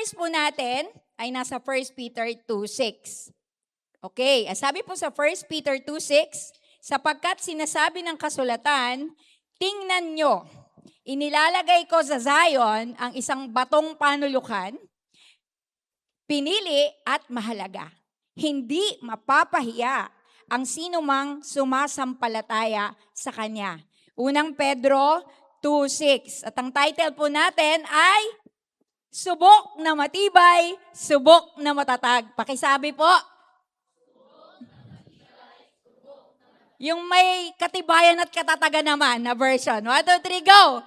verse po natin ay nasa 1 Peter 2:6. Okay, sabi po sa 1 Peter 2:6, sapagkat sinasabi ng kasulatan, tingnan nyo, inilalagay ko sa Zion ang isang batong panulukan, pinili at mahalaga. Hindi mapapahiya ang sinumang sumasampalataya sa Kanya. Unang Pedro 2:6. At ang title po natin ay Subok na matibay, subok na matatag. Pakisabi po. Yung may katibayan at katatagan naman na version. 1, 2, 3, go!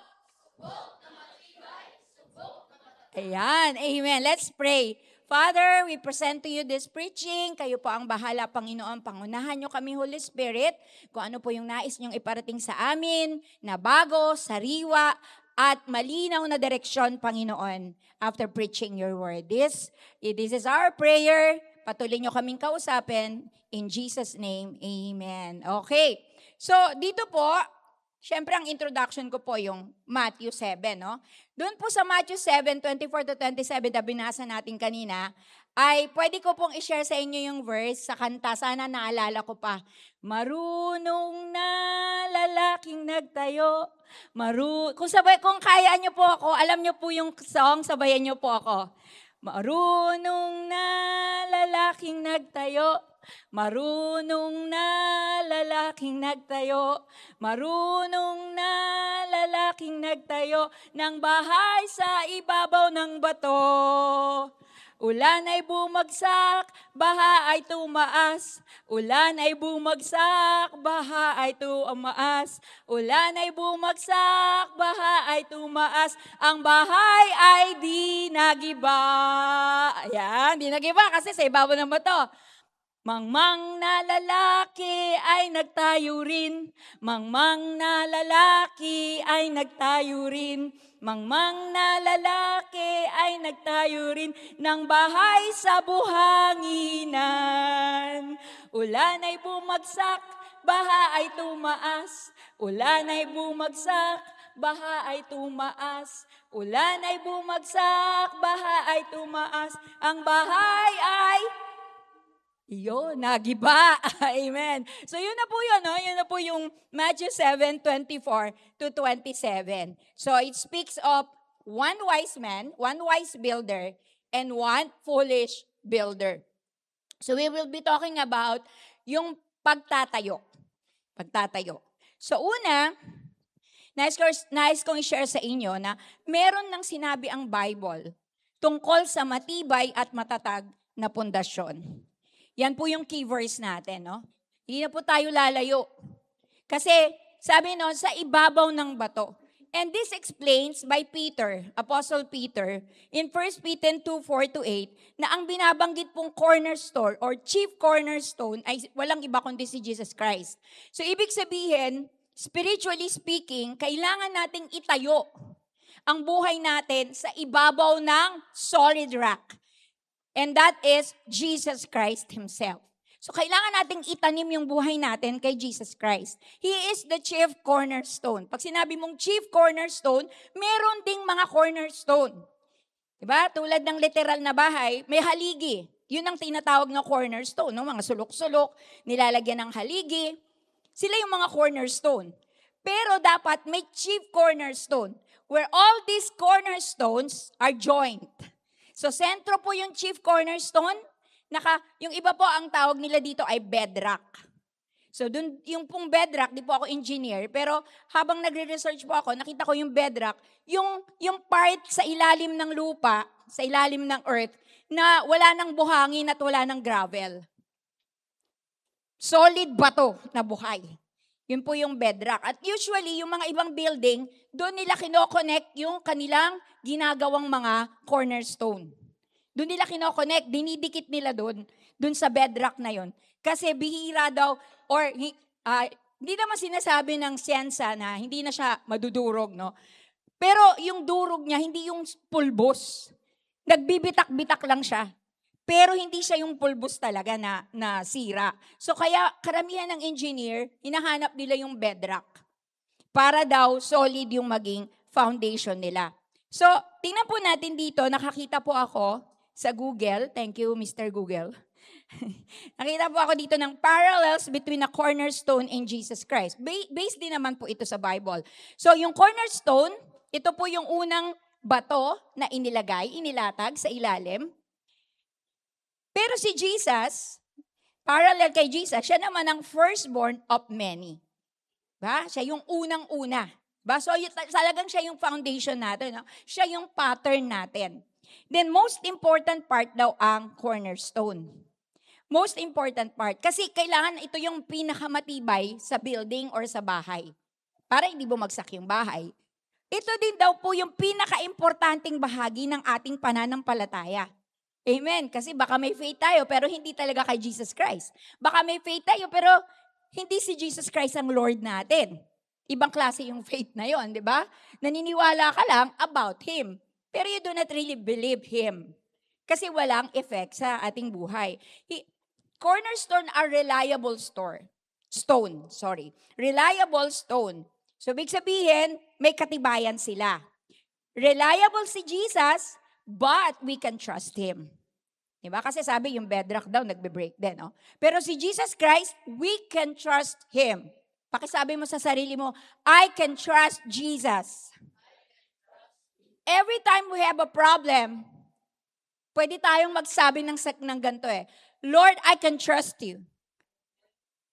Ayan, amen. Let's pray. Father, we present to you this preaching. Kayo po ang bahala, Panginoon. Pangunahan nyo kami, Holy Spirit, kung ano po yung nais nyong iparating sa amin, na bago, sariwa, at malinaw na direksyon, Panginoon, after preaching your word. This is our prayer. Patuloy nyo kaming kausapin. In Jesus' name, amen. Okay. So, dito po, syempre ang introduction ko po yung Matthew 7, no? Doon po sa Matthew 7, 24 to 27 na binasa natin kanina, ay pwede ko pong i-share sa inyo yung verse sa kanta. Sana naalala ko pa. Marunong na lalaking nagtayo. Kung kaya nyo po ako, alam nyo po yung song, sabayan nyo po ako. Marunong na lalaking nagtayo. Marunong na lalaking nagtayo, marunong na lalaking nagtayo ng bahay sa ibabaw ng bato. Ulan ay bumagsak, baha ay tumaas. Ulan ay bumagsak, baha ay tumaas. Ulan ay bumagsak, baha ay tumaas. Ang bahay ay di nagiba. Ayan, di nagiba kasi sa ibabaw ng bato. Mangmang na lalaki ay nagtayo rin. Mangmang na lalaki ay nagtayo rin. Mangmang na lalaki ay nagtayo rin ng bahay sa buhanginan. Ulan ay bumagsak, baha ay tumaas. Ulan ay bumagsak, baha ay tumaas. Ulan ay bumagsak, baha ay tumaas. Ang bahay ay nagiba. Amen. So yun na po yun, no? Yun na po yung Matthew 7, 24 to 27. So it speaks of one wise man, one wise builder, and one foolish builder. So we will be talking about yung pagtatayo. Pagtatayo. So una, nais kong i-share sa inyo na meron ng sinabi ang Bible tungkol sa matibay at matatag na pundasyon. Yan po yung key verse natin, no? Hindi na po tayo lalayo. Kasi, sabi no, sa ibabaw ng bato. And this explains by Peter, Apostle Peter, in 1 Peter 2:4 to 8, na ang binabanggit pong cornerstone or chief cornerstone ay walang iba kundi si Jesus Christ. So, ibig sabihin, spiritually speaking, kailangan nating itayo ang buhay natin sa ibabaw ng solid rock. And that is Jesus Christ Himself. So, kailangan nating itanim yung buhay natin kay Jesus Christ. He is the chief cornerstone. Pag sinabi mong chief cornerstone, meron ding mga cornerstone. Diba? Tulad ng literal na bahay, may haligi. Yun ang tinatawag na cornerstone. No? Mga sulok-sulok, nilalagyan ng haligi. Sila yung mga cornerstone. Pero dapat may chief cornerstone where all these cornerstones are joined. So, sentro po yung chief cornerstone. Yung iba po, ang tawag nila dito ay bedrock. So, dun, yung pong bedrock, di po ako engineer, pero habang nagre-research po ako, nakita ko yung bedrock, yung part sa ilalim ng lupa, sa ilalim ng earth, na wala nang buhangin at wala nang gravel. Solid bato na buhay. Yun po yung bedrock. At usually, yung mga ibang building, doon nila kinoconnect yung kanilang ginagawang mga cornerstone. Doon nila kinoconnect, dinidikit nila doon sa bedrock na yon. Kasi bihira daw, or hindi naman sinasabi ng siyensa na hindi na siya madudurog, no? Pero yung durog niya, hindi yung pulbos. Nagbibitak-bitak lang siya. Pero hindi siya yung pulbos talaga na sira. So kaya karamihan ng engineer, hinahanap nila yung bedrock. Para daw solid yung maging foundation nila. So, tingnan po natin dito, nakakita po ako sa Google. Thank you, Mr. Google. Nakita po ako dito ng parallels between a cornerstone and Jesus Christ. Based din naman po ito sa Bible. So, yung cornerstone, ito po yung unang bato na inilatag sa ilalim. Pero si Jesus, parallel kay Jesus, siya naman ang firstborn of many. Ba? Siya yung unang-una. Ba? So, talagang siya yung foundation natin. No? Siya yung pattern natin. Then, most important part daw ang cornerstone. Most important part. Kasi kailangan ito yung pinakamatibay sa building or sa bahay. Para hindi bumagsak yung bahay. Ito din daw po yung pinaka-importanting bahagi ng ating pananampalataya. Amen. Kasi baka may faith tayo pero hindi talaga kay Jesus Christ. Baka may faith tayo pero hindi si Jesus Christ ang Lord natin. Ibang klase yung faith na yon, di ba? Naniniwala ka lang about Him. Pero you do not really believe Him. Kasi walang effect sa ating buhay. Cornerstone are reliable stone. Reliable stone. So, big sabihin, may katibayan sila. Reliable si Jesus, but we can trust Him. Diba? Kasi sabi yung bedrock daw, nagbe-break din. No? Pero si Jesus Christ, we can trust Him. Pakisabi mo sa sarili mo, I can trust Jesus. Every time we have a problem, pwede tayong magsabi ng ganito Lord, I can trust you.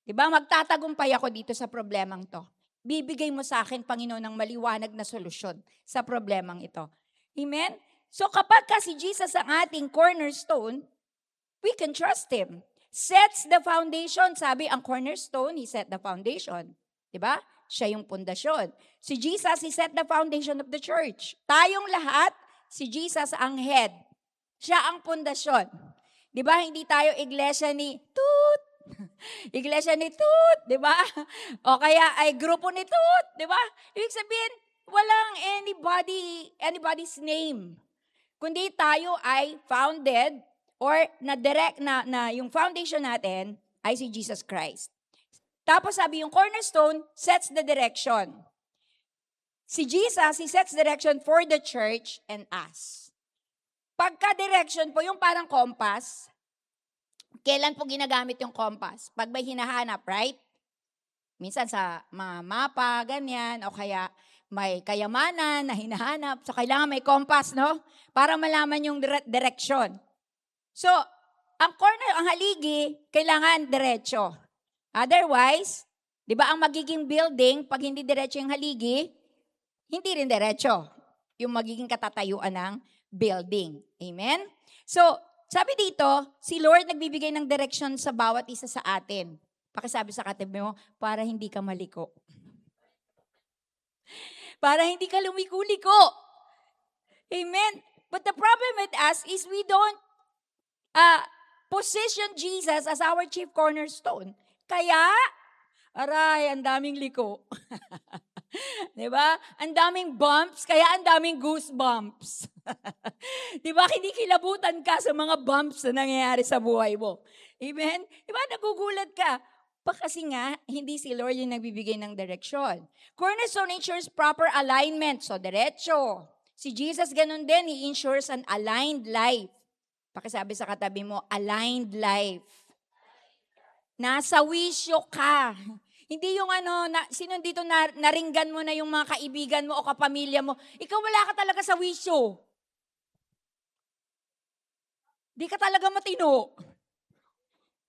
Diba? Magtatagumpay ako dito sa problemang to. Bibigay mo sa akin, Panginoon, ng maliwanag na solusyon sa problemang ito. Amen? So kapag si Jesus ang ating cornerstone, we can trust Him. Sets the foundation. Sabi, ang cornerstone, He set the foundation. Diba? Siya yung pundasyon. Si Jesus, He set the foundation of the church. Tayong lahat, si Jesus ang head. Siya ang pundasyon. Diba? Hindi tayo iglesia ni Toot. Iglesia ni Toot. Diba? O kaya ay grupo ni Toot. Diba? Ibig sabihin, walang anybody's name. Kundi tayo ay founded or na yung foundation natin ay si Jesus Christ. Tapos sabi yung cornerstone sets the direction. Si Jesus, He sets direction for the church and us. Pagka-direction po, yung parang compass, kailan po ginagamit yung compass? Pag may hinahanap, right? Minsan sa mga mapa, ganyan, o kaya may kayamanan na hinahanap. So, kailangan may compass, no? Para malaman yung direksyon. So, ang haligi, kailangan diretso. Otherwise, di ba ang magiging building, pag hindi diretso yung haligi, hindi rin diretso yung magiging katatayuan ng building. Amen? So, sabi dito, si Lord nagbibigay ng direksyon sa bawat isa sa atin. Pakisabi sa katabi mo, para hindi ka maliko. Para hindi ka lumiko-liko. Amen? But the problem with us is we don't position Jesus as our chief cornerstone. Kaya, aray, ang daming liko. Diba? Ang daming bumps, kaya ang daming goosebumps. Diba? Kinikilabutan ka sa mga bumps na nangyayari sa buhay mo. Amen? Diba? Nagugulat ka. Kasi nga, hindi si Lord yung nagbibigay ng direksyon. Cornerstone ensures proper alignment. So, diretso. Si Jesus, ganun din. He ensures an aligned life. Pakisabi sa katabi mo, aligned life. Nasa wisyo ka. Hindi yung sino dito naringgan mo na yung mga kaibigan mo o kapamilya mo. Ikaw wala ka talaga sa wisyo. Di ka talaga matino.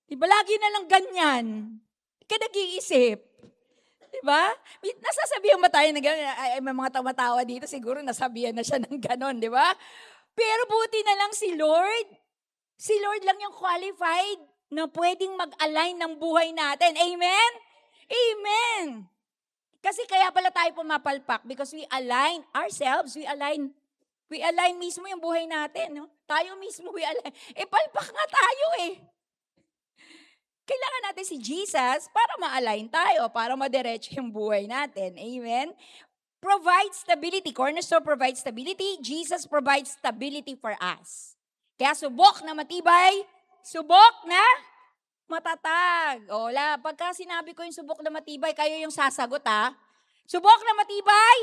Diba lagi na lang ganyan? Di ka nag-iisip. Diba? Nasasabihan ba tayo na gano'n? Ay, may mga tumatawa dito, siguro nasabihan na siya ng gano'n, di ba? Pero buti na lang si Lord. Si Lord lang yung qualified na pwedeng mag-align ng buhay natin. Amen? Amen. Kasi kaya pala tayo pumapalpak because we align ourselves, we align mismo yung buhay natin. No? Tayo mismo, we align. Palpak nga tayo Kailangan natin si Jesus para ma-align tayo, para madiretso yung buhay natin. Amen? Provide stability. Cornerstone provides stability. Jesus provides stability for us. Kaya subok na matibay, subok na matatag. Pagka sinabi ko yung subok na matibay, kayo yung sasagot Subok na matibay?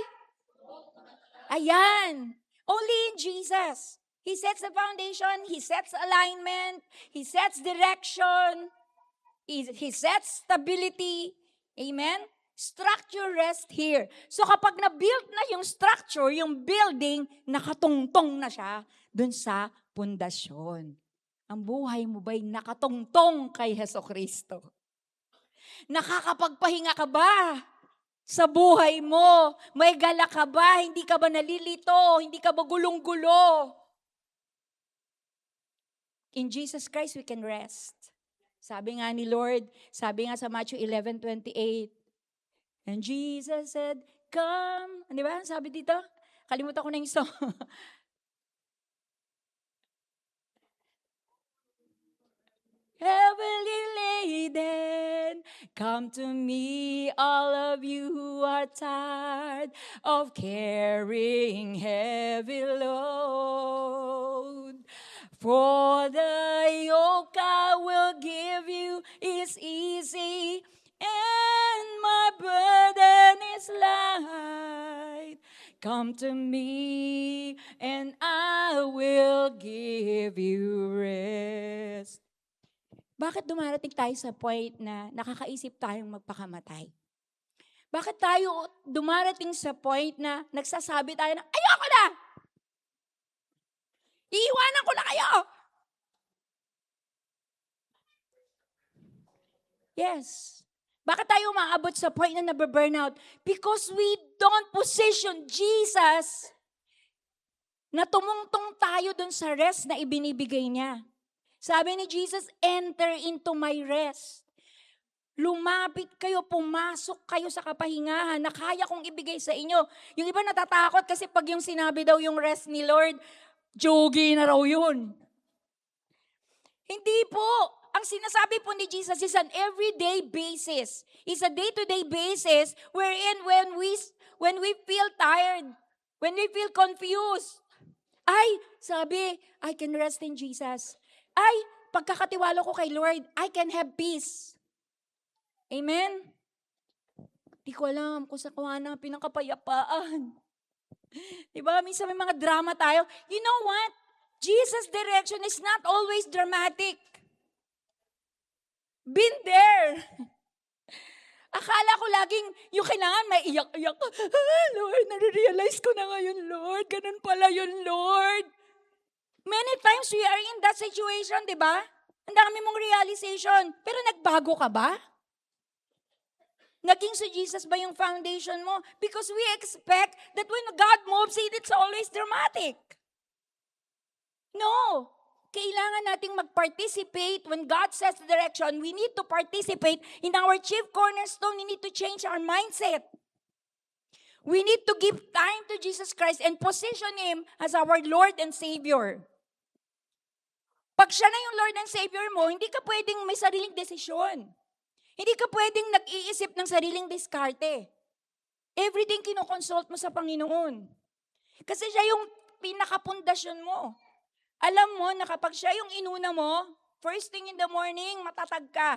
Ayan. Only in Jesus. He sets the foundation, He sets alignment, He sets direction, He sets stability. Amen? Structure rest here. So kapag na-build na yung structure, yung building, nakatungtong na siya dun sa pundasyon. Ang buhay mo ba'y nakatungtong kay Hesukristo? Nakakapagpahinga ka ba sa buhay mo? May gala ka ba? Hindi ka ba nalilito? Hindi ka ba gulong-gulo? In Jesus Christ, we can rest. Sabi nga ni Lord, sabi nga sa Matthew 11:28, and Jesus said, come. Di ba? Sabi dito, kalimutan ko na yung song. Heavily laden, come to me, all of you who are tired of carrying heavy load. For the yoke I will give you is easy, and my burden is light. Come to me, and I will give you rest. Bakit dumarating tayo sa point na nakakaisip tayong magpakamatay? Bakit tayo dumarating sa point na nagsasabi tayo na, ayoko na! Iiwanan ko na kayo! Yes. Bakit tayo umaabot sa point na nababurnout? Because we don't position Jesus na tumungtong tayo dun sa rest na ibinibigay niya. Sabi ni Jesus, enter into my rest. Lumapit kayo, pumasok kayo sa kapahingahan na kaya kong ibigay sa inyo. Yung iba natatakot kasi pag yung sinabi daw yung rest ni Lord, jogi na raw yun. Hindi po. Ang sinasabi po ni Jesus is an everyday basis. It's a day-to-day basis wherein when we feel tired, when we feel confused, sabi, I can rest in Jesus. Pagkakatiwala ko kay Lord, I can have peace. Amen? Di ko alam kung sa kuha pinakapayapaan. Diba? Minsan may mga drama tayo. You know what? Jesus' direction is not always dramatic. Been there. Akala ko laging yung kailangan may iyak-iyak. Lord, nare-realize ko na ngayon, Lord. Ganun pala yun, Lord. Many times we are in that situation, di ba? Ang dami mong realization. Pero nagbago ka ba? Naging si Jesus ba yung foundation mo? Because we expect that when God moves it, it's always dramatic. No. Kailangan nating mag-participate. When God sets the direction, we need to participate in our chief cornerstone. We need to change our mindset. We need to give time to Jesus Christ and position Him as our Lord and Savior. Pag siya na yung Lord and Savior mo, hindi ka pwedeng may sariling desisyon. Hindi ka pwedeng nag-iisip ng sariling diskarte. Everything kinoconsult mo sa Panginoon. Kasi siya yung pinakapundasyon mo. Alam mo na kapag siya yung inuna mo, first thing in the morning, matatag ka.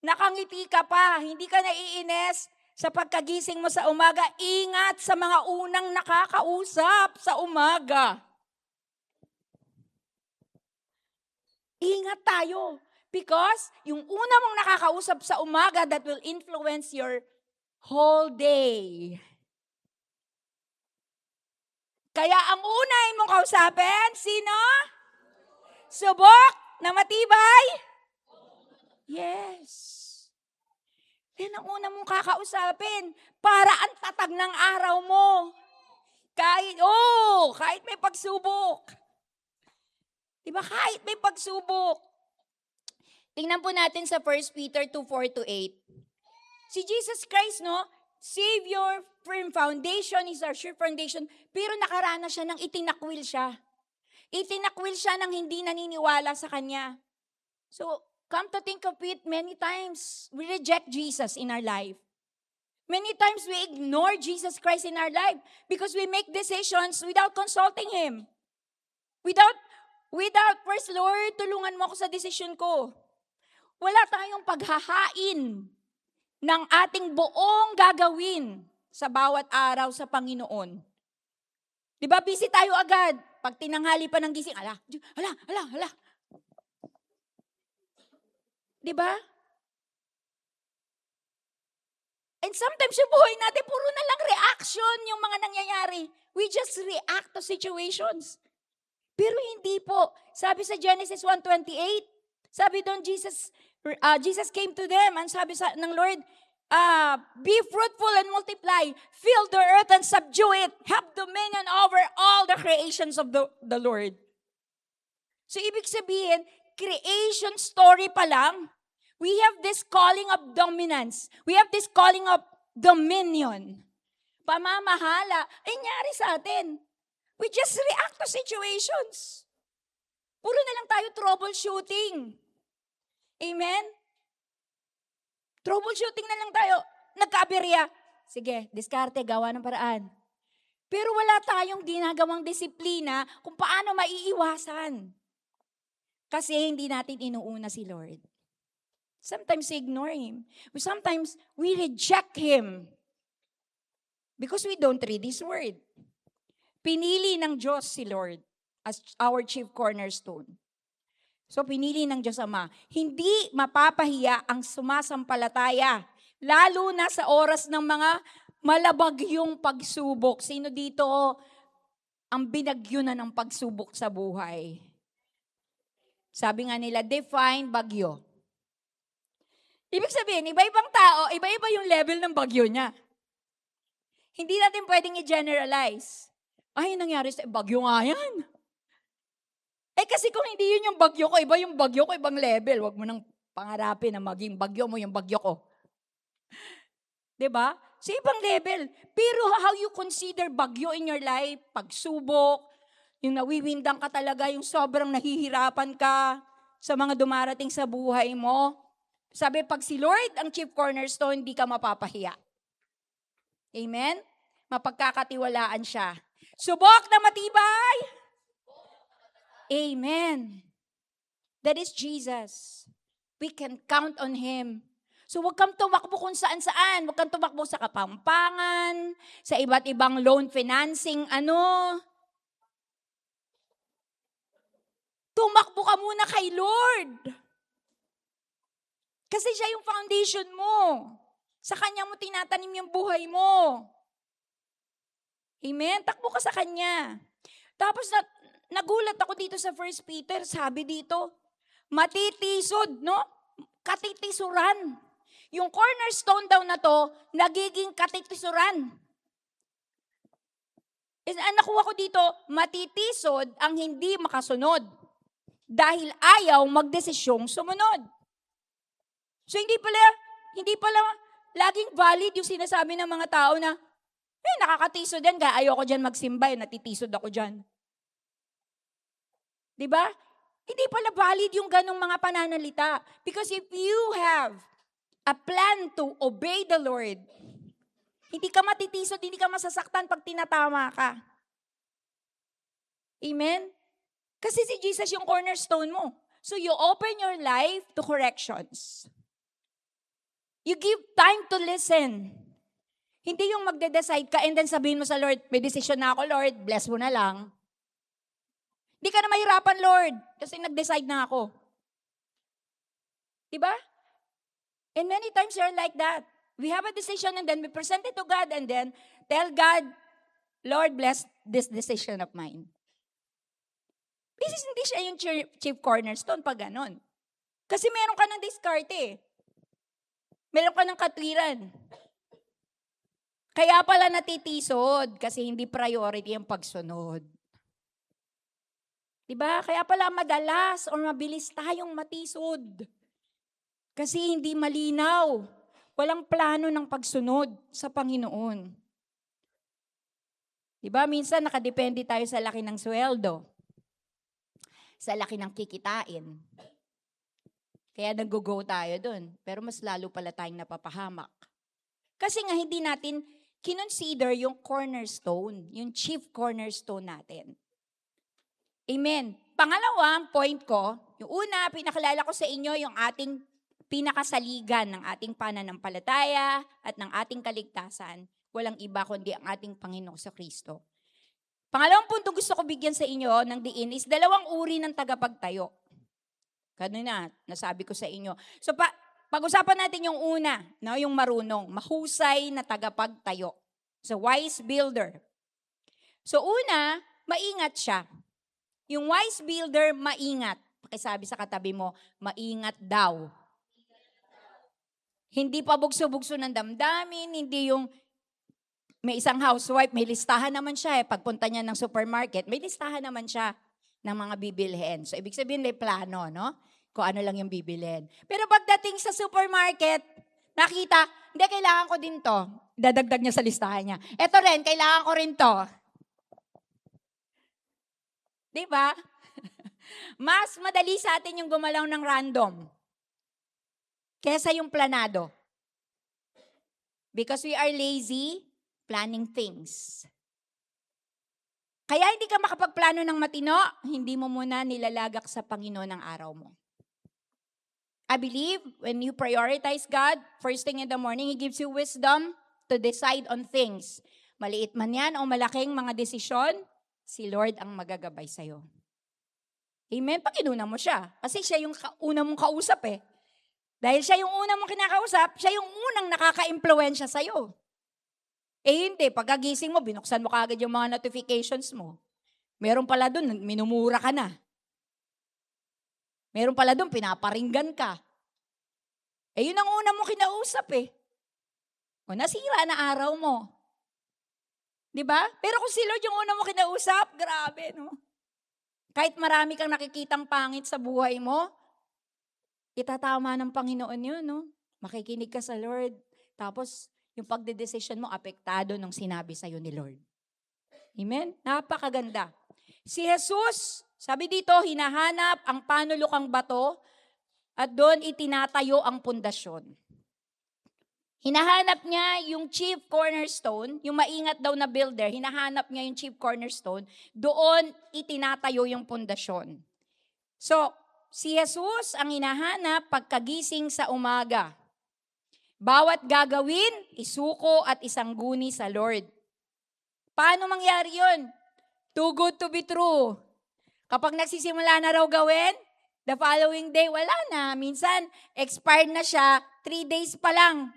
Nakangiti ka pa, hindi ka naiinis sa pagkagising mo sa umaga. Ingat sa mga unang nakakausap sa umaga. Ingat tayo. Because yung una mong nakakausap sa umaga, that will influence your whole day. Kaya ang unahin mong kausapin, sino? Subok na matibay? Yes. Yan ang una mong kakausapin para ang tatag ng araw mo. Kahit may pagsubok. Diba? Kahit may pagsubok. Tingnan po natin sa 1 Peter 2:4-8. Si Jesus Christ, no? Savior, firm foundation, is our sure foundation. Pero nakaranas siya ng itinakwil siya. Itinakwil siya ng hindi naniniwala sa Kanya. So, come to think of it, many times we reject Jesus in our life. Many times we ignore Jesus Christ in our life because we make decisions without consulting Him. Without, first, Lord, tulungan mo ako sa desisyon ko. Wala tayong paghahain ng ating buong gagawin sa bawat araw sa Panginoon. Di ba, busy tayo agad. Pag tinanghali pa ng gising, ala. Di ba? And sometimes yung buhay natin, puro na lang reaction yung mga nangyayari. We just react to situations. Pero hindi po. Sabi sa Genesis 1:28, sabi doon, Jesus came to them and sabi ng Lord, be fruitful and multiply, fill the earth and subdue it, have dominion over all the creations of the Lord. So ibig sabihin, creation story pa lang, we have this calling of dominance. We have this calling of dominion. Pamamahala. Ay, nangyari sa atin. We just react to situations. Puro na lang tayo troubleshooting. Amen? Troubleshooting na lang tayo. Nagka-aberya. Sige, diskarte, gawa ng paraan. Pero wala tayong ginagawang disiplina kung paano maiiwasan. Kasi hindi natin inuuna si Lord. Sometimes we ignore Him. Sometimes we reject Him. Because we don't read His Word. Pinili ng Diyos si Lord as our chief cornerstone. So pinili ng Diyos Ama. Hindi mapapahiya ang sumasampalataya. Lalo na sa oras ng mga malabagyong pagsubok. Sino dito ang binagyo na ng pagsubok sa buhay? Sabi nga nila, define bagyo. Ibig sabihin, iba-ibang tao, iba-iba yung level ng bagyo niya. Hindi natin pwedeng i-generalize. Ay, nangyari sa bagyo nga yan. Kasi kung hindi yun yung bagyo ko, iba yung bagyo ko, ibang level. Huwag mo nang pangarapin na maging bagyo mo yung bagyo ko. Diba? Sa ibang level. Pero how you consider bagyo in your life, pagsubok, yung nawiwindang ka talaga, yung sobrang nahihirapan ka sa mga dumarating sa buhay mo. Sabi, pag si Lord ang chief cornerstone, hindi ka mapapahiya. Amen? Mapagkakatiwalaan siya. Subok na matibay. Amen. That is Jesus. We can count on Him. So huwag kang tumakbo kung saan-saan. Huwag kang tumakbo sa Kapampangan, sa iba't ibang loan financing, Tumakbo ka muna kay Lord. Kasi siya yung foundation mo. Sa Kanya mo tinatanim yung buhay mo. Amen? Takbo ka sa Kanya. Tapos nagulat ako dito sa 1 Peter, sabi dito, matitisod, no? Katitisuran. Yung cornerstone daw na to, nagiging katitisuran. Ang nakuha ko dito, matitisod ang hindi makasunod dahil ayaw magdesisyong sumunod. So hindi pala laging valid yung sinasabi ng mga tao na, nakakatisod yan, kaya ayoko dyan magsimba, natitisod ako dyan. Diba? Hindi pala valid yung ganong mga pananalita. Because if you have a plan to obey the Lord, hindi ka matitisod, hindi ka masasaktan pag tinatama ka. Amen? Kasi si Jesus yung cornerstone mo. So you open your life to corrections. You give time to listen. Hindi yung magde-decide ka and then sabihin mo sa Lord, may decision na ako, Lord, bless mo na lang. Hindi ka na mahirapan, Lord, kasi nag-decide na ako. Diba? And many times you're like that. We have a decision and then we present it to God and then tell God, Lord, bless this decision of mine. Hindi siya yung chief cornerstone pag ganon. Kasi meron ka ng diskarte. Meron ka ng katwiran. Kaya pala natitisod kasi hindi priority ang pagsunod. Diba? Kaya pala madalas o mabilis tayong matisod. Kasi hindi malinaw. Walang plano ng pagsunod sa Panginoon. Diba? Minsan nakadepende tayo sa laki ng sweldo. Sa laki ng kikitain. Kaya nag-go tayo dun. Pero mas lalo pala tayong napapahamak. Kasi nga hindi natin kinonsider yung cornerstone, yung chief cornerstone natin. Amen. Pangalawang point ko, yung una, pinakalala ko sa inyo yung ating pinakasaligan ng ating pananampalataya at ng ating kaligtasan. Walang iba kundi ang ating Panginoong Kristo. Pangalawang punto gusto ko bigyan sa inyo ng diin is dalawang uri ng tagapagtayo. Kanina, nasabi ko sa inyo. So, pag-usapan natin yung una, no, yung marunong, mahusay na tagapagtayo. So, wise builder. So, una, maingat siya. Yung wise builder, maingat. Pakisabi sa katabi mo, maingat daw. Hindi pa bugso-bugso ng damdamin, hindi yung may isang housewife, may listahan naman siya pagpunta niya ng supermarket, may listahan naman siya ng mga bibilhin. So, ibig sabihin may plano, no? Kung ano lang yung bibilhin. Pero pagdating sa supermarket, nakita, hindi, kailangan ko din to. Dadagdag niya sa listahan niya. Ito rin, kailangan ko rin to. Di ba? Mas madali sa atin yung gumalaw ng random kesa yung planado. Because we are lazy planning things. Kaya hindi ka makapagplano ng matino, hindi mo muna nilalagak sa Panginoon ang araw mo. I believe when you prioritize God, first thing in the morning, He gives you wisdom to decide on things. Maliit man yan o malaking mga desisyon, si Lord ang magagabay sa'yo. Amen? Pag-inunan mo siya. Kasi siya yung una mong kausap Dahil siya yung una mong kinakausap, siya yung unang nakaka-impluwensya sa'yo. Hindi, pagkagising mo, binuksan mo kaagad yung mga notifications mo. Meron pala dun, minumura ka na. Meron pala dun, pinaparinggan ka. Yun ang una mong kinausap O nasira na araw mo. Diba? Pero kung si Lord yung una mong kinausap, grabe, no? Kahit marami kang nakikitang pangit sa buhay mo, itatama ng Panginoon yun, no? Makikinig ka sa Lord. Tapos, yung pagdedesisyon mo, apektado nung sinabi sa'yo ni Lord. Amen? Napakaganda. Si Jesus, sabi dito, hinahanap ang panulukang bato at doon itinatayo ang pundasyon. Hinahanap niya yung chief cornerstone, yung maingat daw na builder, hinahanap niya yung chief cornerstone, doon itinatayo yung pundasyon. So, si Jesus ang hinahanap pagkagising sa umaga. Bawat gagawin, isuko at isangguni sa Lord. Paano mangyari yun? Too good to be true. Kapag nagsisimula na raw gawin, the following day, wala na. Minsan, expired na siya, 3 days pa lang.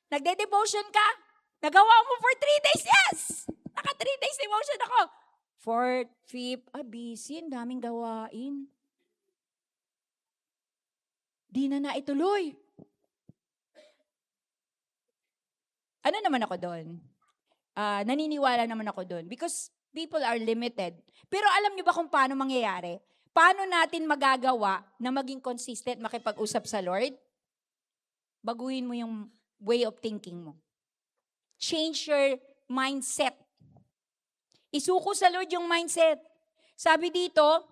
Nagde-devotion ka? Nagawa mo for 3 days? Yes! Naka 3 days devotion ako. 4th, 5th, busy, daming gawain. Di na naituloy. Ano naman ako doon? Naniniwala naman ako doon because people are limited. Pero alam niyo ba kung paano mangyayari? Paano natin magagawa na maging consistent makipag-usap sa Lord? Baguhin mo yung way of thinking mo. Change your mindset. Isuko sa Lord yung mindset. Sabi dito,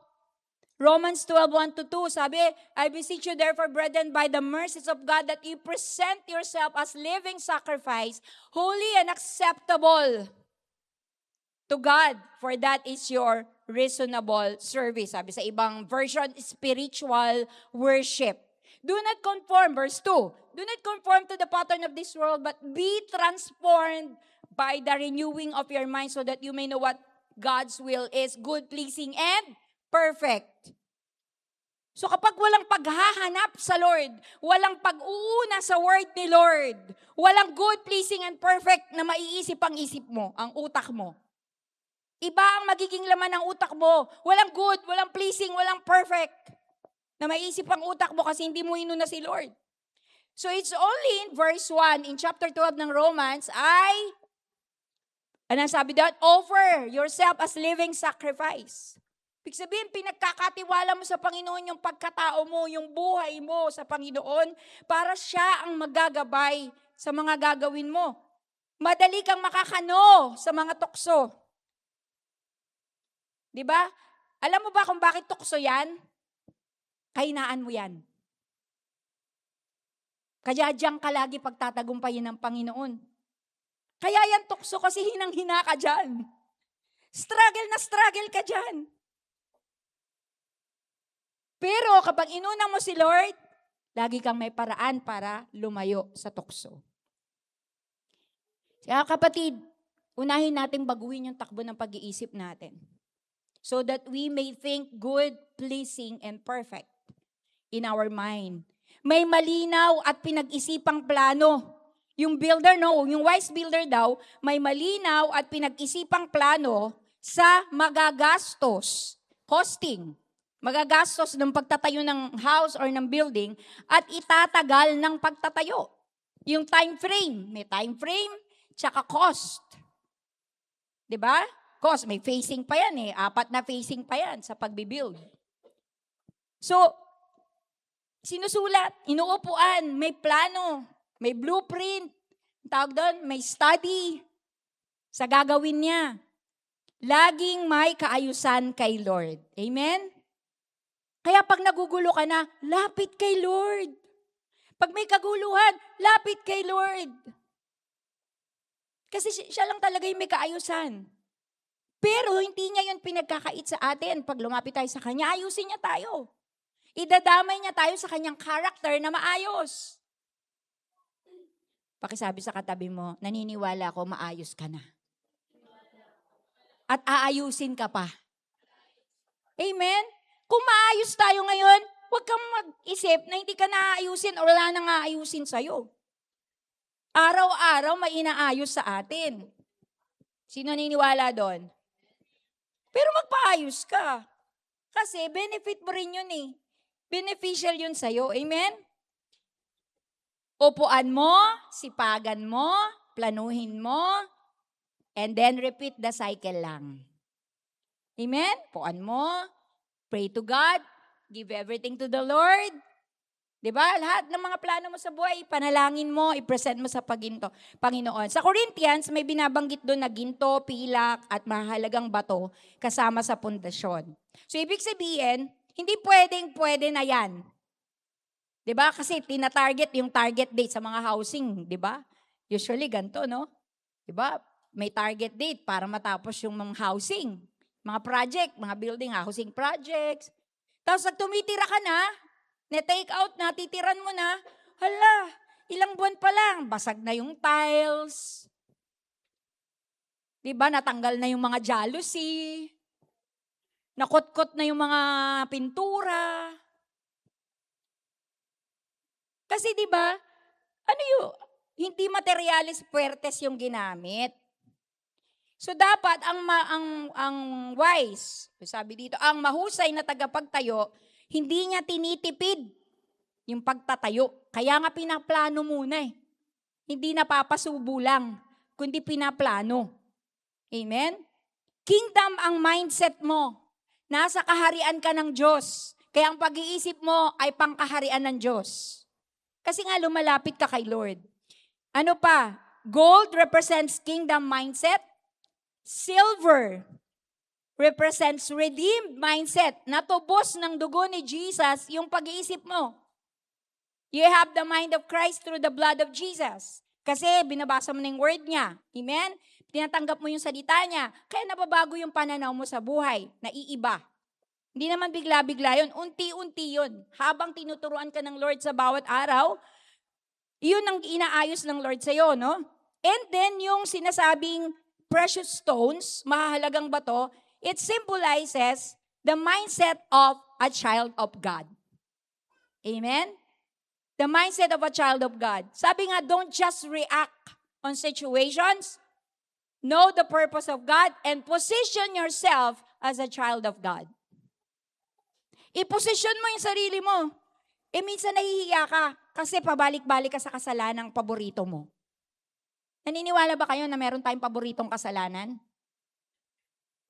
Romans 12:1-2, sabi, I beseech you therefore, brethren, by the mercies of God, that you present yourself as living sacrifice, holy and acceptable to God, for that is your reasonable service. Sabi sa ibang version, spiritual worship. Do not conform, verse 2, do not conform to the pattern of this world, but be transformed by the renewing of your mind so that you may know what God's will is, good, pleasing, and perfect. So kapag walang paghahanap sa Lord, walang pag-uuna sa word ni Lord, walang good, pleasing, and perfect na maiisip ang isip mo, ang utak mo. Iba ang magiging laman ng utak mo. Walang good, walang pleasing, walang perfect na maiisip ang utak mo kasi hindi mo inuna si Lord. So it's only in verse 1 in chapter 12 ng Romans ano sabi doon? Offer yourself as living sacrifice. Ibig sabihin, pinagkakatiwala mo sa Panginoon yung pagkatao mo, yung buhay mo sa Panginoon para siya ang magagabay sa mga gagawin mo. Madali kang makakano sa mga tukso. Diba? Alam mo ba kung bakit tukso yan? Kahinaan mo yan. Kaya diyan ka lagi pagtatagumpayin ng Panginoon. Kaya yan tukso kasi hinang-hina ka dyan. Struggle na struggle ka dyan. Pero kapag inuna mo si Lord, lagi kang may paraan para lumayo sa tukso. Kaya kapatid, unahin natin baguhin yung takbo ng pag-iisip natin. So that we may think good, pleasing, and perfect in our mind. May malinaw at pinag-isipang plano. Yung builder, yung wise builder daw, may malinaw at pinag-isipang plano sa magagastos, costing, magagastos ng pagtatayo ng house or ng building at itatagal ng pagtatayo. Yung time frame, may time frame, tsaka cost. 'Di ba? Cost, may facing pa yan 4 na facing pa yan sa pagbibuild. So, sinusulat, inuupuan, may plano, may blueprint, tawag doon, may study sa gagawin niya. Laging may kaayusan kay Lord. Amen? Kaya pag nagugulo ka na, lapit kay Lord. Pag may kaguluhan, lapit kay Lord. Kasi siya lang talaga yung may kaayusan. Pero hindi niya yun pinagkakait sa atin. Pag lumapit tayo sa Kanya, ayusin niya tayo. Idadamay niya tayo sa Kanyang character na maayos. Pakisabi sa katabi mo, naniniwala ako maayos ka na. At aayusin ka pa. Amen? Kung maayos tayo ngayon, huwag kang mag-isip na hindi ka naaayusin o wala nang aayusin sa'yo. Araw-araw may inaayos sa atin. Sino naniniwala doon? Pero magpaayos ka. Kasi benefit mo rin yun Beneficial yun sa'yo. Amen? Upuan mo, sipagan mo, planuhin mo, and then repeat the cycle lang. Amen? Upuan mo, pray to God, give everything to the Lord. Diba? Lahat ng mga plano mo sa buhay, panalangin mo, i-present mo sa Panginoon. Sa Corinthians, may binabanggit doon na ginto, pilak, at mahalagang bato kasama sa pundasyon. So, ibig sabihin, hindi pwede na yan. Diba? Kasi tina-target yung target date sa mga housing, diba? Usually, ganito, no? Diba? May target date para matapos yung mga housing, mga project, mga building, housing projects. Tapos, pag tumitira ka na-take out na, titiran mo na, hala, ilang buwan pa lang, basag na yung tiles. Diba, natanggal na yung mga jalousie. Nakot-kot na yung mga pintura. Kasi diba, hindi materialis puwertes yung ginamit. So dapat, ang wise, sabi dito, ang mahusay na tagapagtayo, hindi niya tinitipid yung pagtatayo. Kaya nga pinaplano muna Hindi napapasubo lang, kundi pinaplano. Amen? Kingdom ang mindset mo. Nasa kaharian ka ng Diyos. Kaya ang pag-iisip mo ay pangkaharian ng Diyos. Kasi nga lumalapit ka kay Lord. Ano pa? Gold represents kingdom mindset. Silver represents redeemed mindset. Natubos ng dugo ni Jesus yung pag-iisip mo. You have the mind of Christ through the blood of Jesus. Kasi binabasa mo na yung word niya. Amen? Tinatanggap mo yung salita niya. Kaya nababago yung pananaw mo sa buhay. Naiiba. Hindi naman bigla-bigla yun. Unti-unti yun. Habang tinuturuan ka ng Lord sa bawat araw, yun ang inaayos ng Lord sa'yo, no? And then yung sinasabing precious stones, mahalagang bato, it symbolizes the mindset of a child of God. Amen? The mindset of a child of God. Sabi nga, don't just react on situations. Know the purpose of God and position yourself as a child of God. I-position mo yung sarili mo. Minsan nahihiya ka kasi pabalik-balik ka sa kasalanang paborito mo. Naniniwala ba kayo na meron tayong paboritong kasalanan?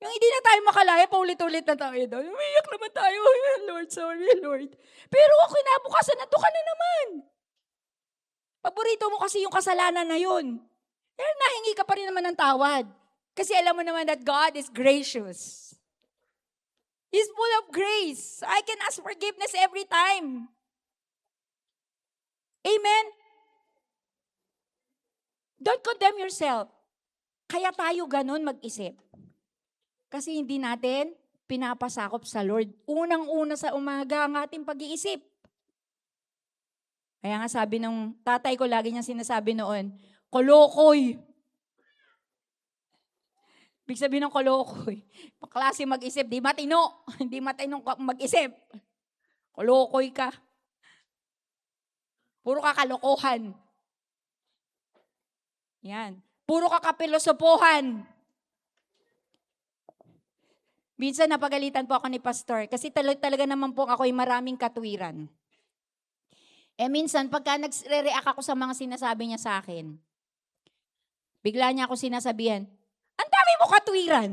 Yung hindi na tayo makalaya, paulit-ulit na tayo daw. Umiyak naman tayo. Lord, sorry, Lord. Pero kinabukasan, nato ka na naman. Paborito mo kasi yung kasalanan na yun. Pero nahingi ka pa rin naman ng tawad. Kasi alam mo naman that God is gracious. He's full of grace. I can ask forgiveness every time. Amen? Don't condemn yourself. Kaya tayo ganun mag-isip. Kasi hindi natin pinapasakop sa Lord. Unang-una sa umaga ang ating pag-iisip. Kaya nga sabi ng tatay ko, lagi niyang sinasabi noon, kolokoy. Ibig sabihin ng kolokoy. Paklase mag-isip, di matino. Hindi matino mag-isip. Kolokoy ka. Puro ka kalokohan. Yan. Puro ka kapilosopohan. Minsan napagalitan po ako ni pastor kasi talaga naman po ako'y maraming katwiran. Minsan pagka nagre-react ako sa mga sinasabi niya sa akin, bigla niya ako sinasabihan, ang dami mo katwiran.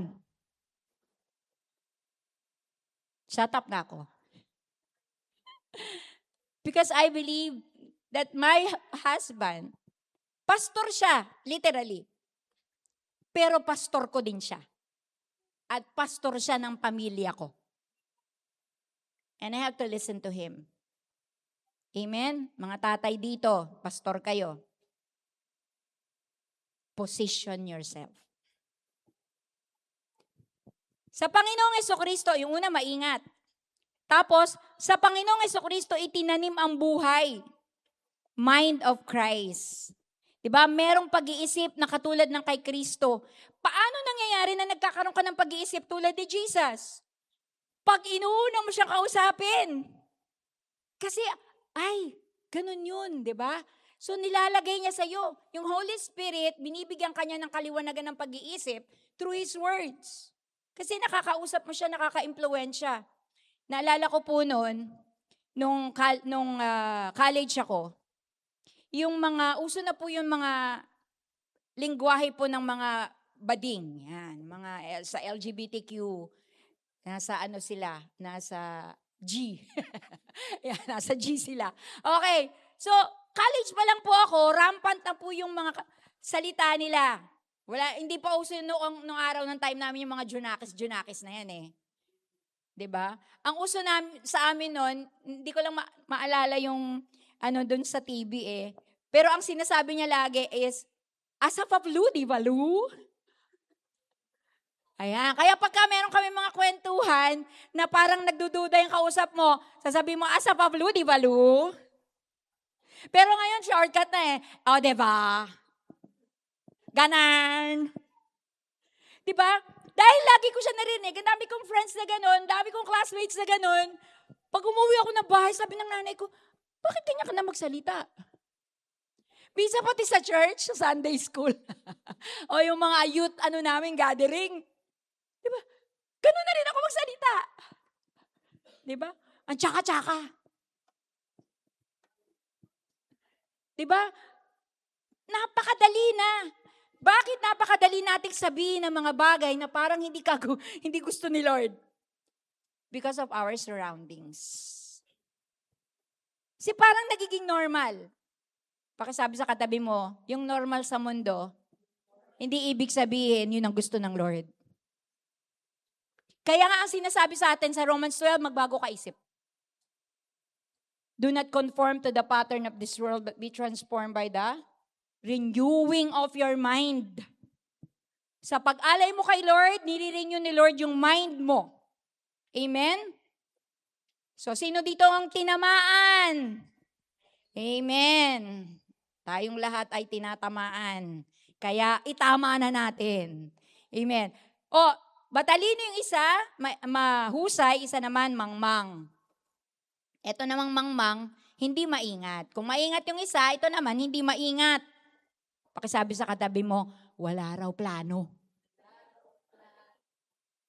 Shut up na ako. Because I believe that my husband, pastor siya, literally. Pero pastor ko din siya. At pastor siya ng pamilya ko. And I have to listen to him. Amen? Mga tatay dito, pastor kayo. Position yourself. Sa Panginoong Jesucristo, yung una, maingat. Tapos, sa Panginoong Jesucristo, itinanim ang buhay. Mind of Christ. Diba? Merong pag-iisip na katulad ng kay Kristo. Paano nangyayari na nagkakaroon ka ng pag-iisip tulad ni Jesus? Pag inuuna mo siyang kausapin. Kasi, ganun yun, diba? So, nilalagay niya sa'yo. Yung Holy Spirit, binibigyan kanya ng kaliwanagan ng pag-iisip through His words. Kasi nakakausap mo siya, nakaka-impluwensya. Naalala ko po noon, nung college ako, yung uso na po yung mga lingwahe po ng mga bading. Yan, mga sa LGBTQ, nasa G. Yan, nasa G sila. Okay, so college pa lang po ako, rampant na po yung mga salita nila. Hindi pa uso nung araw ng time namin yung mga junakis na yan eh. 'Di ba? Ang uso sa amin noon, hindi ko lang maalala yung doon sa TV eh. Pero ang sinasabi niya lagi is, asapaplu, di ba, Lu? Ayan. Kaya pagka meron kami mga kwentuhan na parang nagdududa yung kausap mo, sasabihin mo, asapaplu, di ba, Lu? Pero ngayon, shortcut na eh. O, di ba? Ganan. Di ba? Dahil lagi ko siya narinig, ang dami kong friends na gano'n, dami kong classmates na gano'n. Pag umuwi ako ng bahay, sabi ng nanay ko, bakit kanya ka na magsalita? Bisa pati sa church, sa Sunday school. O yung mga youth, namin, gathering. Diba? Ganun na rin ako magsalita. Diba? Ang tsaka-tsaka. Diba? Napakadali na. Bakit napakadali nating sabihin ng mga bagay na parang hindi gusto ni Lord? Because of our surroundings. Kasi parang nagiging normal. Pakisabi sa katabi mo, yung normal sa mundo, hindi ibig sabihin yun ang gusto ng Lord. Kaya nga ang sinasabi sa atin sa Romans 12, magbago ka isip. Do not conform to the pattern of this world, but be transformed by the renewing of your mind. Sa pag-alay mo kay Lord, nire-renew ni Lord yung mind mo. Amen? So, sino dito ang tinamaan? Amen. Tayong lahat ay tinatamaan. Kaya itama na natin. Amen. Batalino yung isa, mahusay, isa naman mangmang. Ito namang mangmang, hindi maingat. Kung maingat yung isa, ito naman hindi maingat. Pakisabi sa katabi mo, wala raw plano.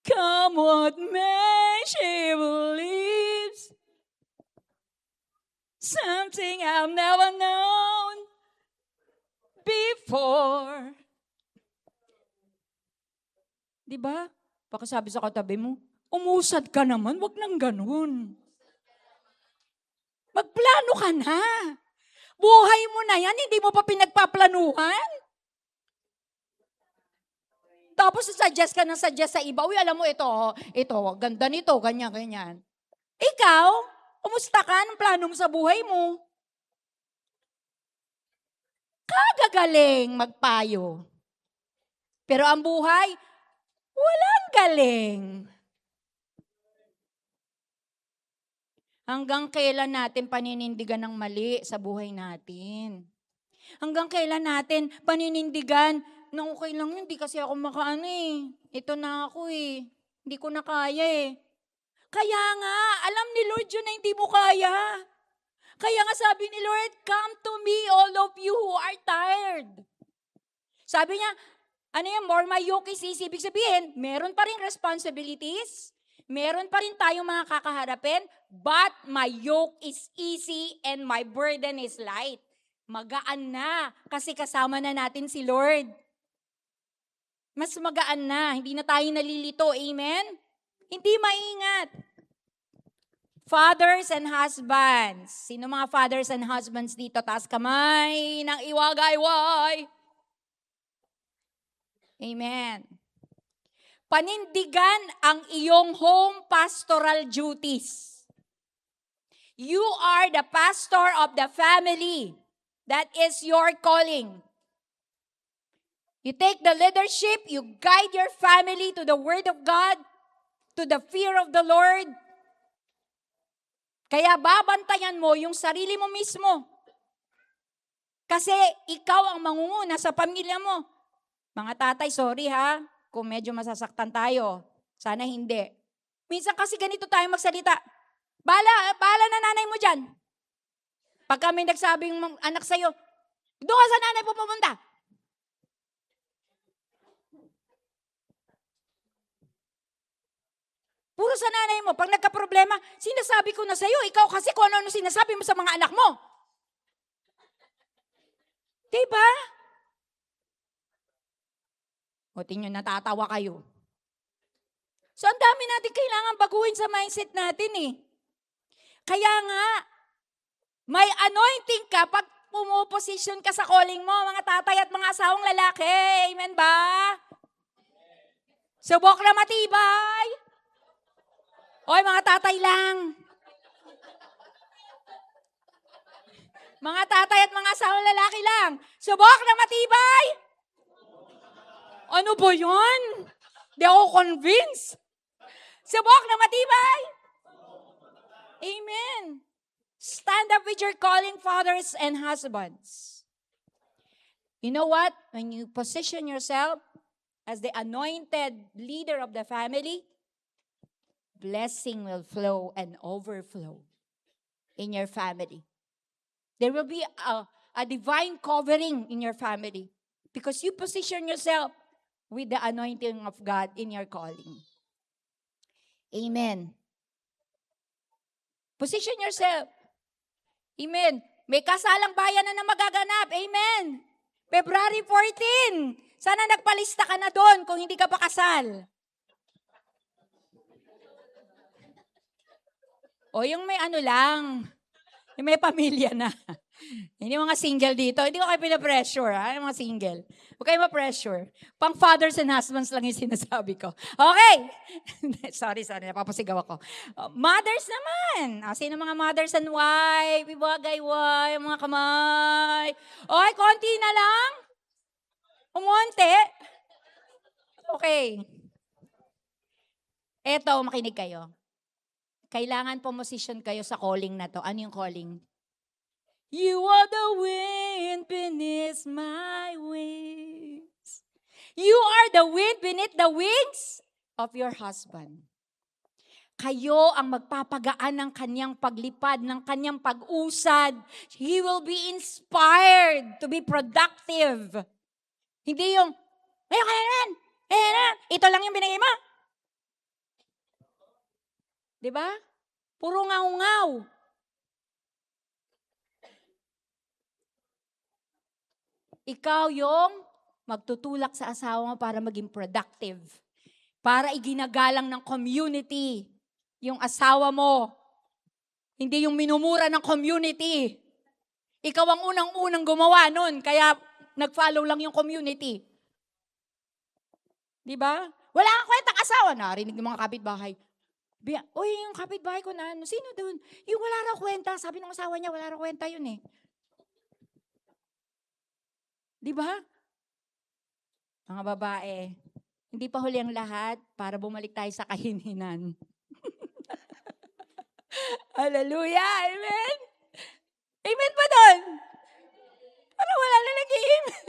Come what may, she believes something I've never known before. Diba? Pakisabi sa katabi mo, umusad ka naman, wag nang ganun. Magplano ka na. Buhay mo na yan, hindi mo pa pinagpaplanuhan. Tapos suggest ka sa iba, uy, alam mo ito, ganda nito, ganyan. Ikaw, kumusta ka? Anong plano mo sa buhay mo? Kagagaling magpayo. Pero ang buhay, walang galing. Hanggang kailan natin paninindigan ng mali sa buhay natin? Hanggang kailan natin paninindigan na okay lang yun, di kasi ako makaano eh. Ito na ako eh. Hindi ko na kaya eh. Kaya nga, alam ni Lord yun na hindi mo kaya. Kaya nga sabi ni Lord, come to me all of you who are tired. Sabi niya, ano yan, more my yoke is easy. Ibig sabihin, meron pa rin responsibilities, meron pa rin tayong mga kakaharapin, but my yoke is easy and my burden is light. Magaan na kasi kasama na natin si Lord. Mas magaan na, hindi na tayo nalilito. Amen? Hindi maingat. Fathers and husbands. Sino mga fathers and husbands dito? Taas kamay ng iwagayway. Amen. Panindigan ang iyong home pastoral duties. You are the pastor of the family. That is your calling. You take the leadership, you guide your family to the Word of God, to the fear of the Lord. Kaya babantayan mo yung sarili mo mismo. Kasi ikaw ang mangunguna sa pamilya mo. Mga tatay, sorry ha, kung medyo masasaktan tayo. Sana hindi. Minsan kasi ganito tayo magsalita. Bahala na nanay mo dyan. Pag kami nagsabing anak sa'yo, doon ka sa nanay po pumunta. Puro sa nanay mo. Pag nagka-problema, sinasabi ko na sa'yo, ikaw kasi kung ano sinasabi mo sa mga anak mo. Diba? O tingnan, natatawa kayo. So, ang dami natin kailangan baguhin sa mindset natin eh. Kaya nga, may anointing ka pag pumuposisyon ka sa calling mo, mga tatay at mga asawang lalaki. Amen ba? Subok na matibay. Oy, mga tatay lang. Mga tatay at mga asawang lalaki lang. Subok na matibay. Ano ba yun? Di ako convinced. Subok na matibay. Amen. Stand up with your calling, fathers and husbands. You know what? When you position yourself as the anointed leader of the family, blessing will flow and overflow in your family. There will be a divine covering in your family because you position yourself with the anointing of God in your calling. Amen. Position yourself. Amen. May kasalang bayan na magaganap. Amen. February 14. Sana nagpalista ka na doon kung hindi ka pa kasal. O yung may ano lang, yung may pamilya na. Hindi mga single dito. Hindi ko kayo pinapressure, ha? Yung mga single. Huwag kayo ma-pressure. Pang fathers and husbands lang yung sinasabi ko. Okay. sorry. Napapasigaw ako. Mothers naman. Sino mga mothers and wife? Ibagayway, mga kamay. Okay, konti na lang. Umunti. Okay. Eto, makinig kayo. Kailangan pumosisyon kayo sa calling na to. Ano yung calling? You are the wind beneath my wings. You are the wind beneath the wings of your husband. Kayo ang magpapagaan ng kanyang paglipad, ng kanyang pag-usad. He will be inspired to be productive. Hindi yung, ito lang yung binigay mo. Diba? Puro ngaw-ngaw. Ikaw yung magtutulak sa asawa mo para maging productive. Para iginagalang ng community yung asawa mo. Hindi yung minumura ng community. Ikaw ang unang-unang gumawa nun, kaya nag-follow lang yung community. Diba? Wala kang kwentang asawa. Narinig ng mga kapitbahay. Uy, yung kapitbahay ko na, sino doon? Yung wala raw kwenta. Sabi ng asawa niya, wala raw kwenta yun eh. Diba? Mga babae, hindi pa huli ang lahat para bumalik tayo sa kahinhinan. Hallelujah! Amen! Amen pa doon? Parang wala na nag-amen.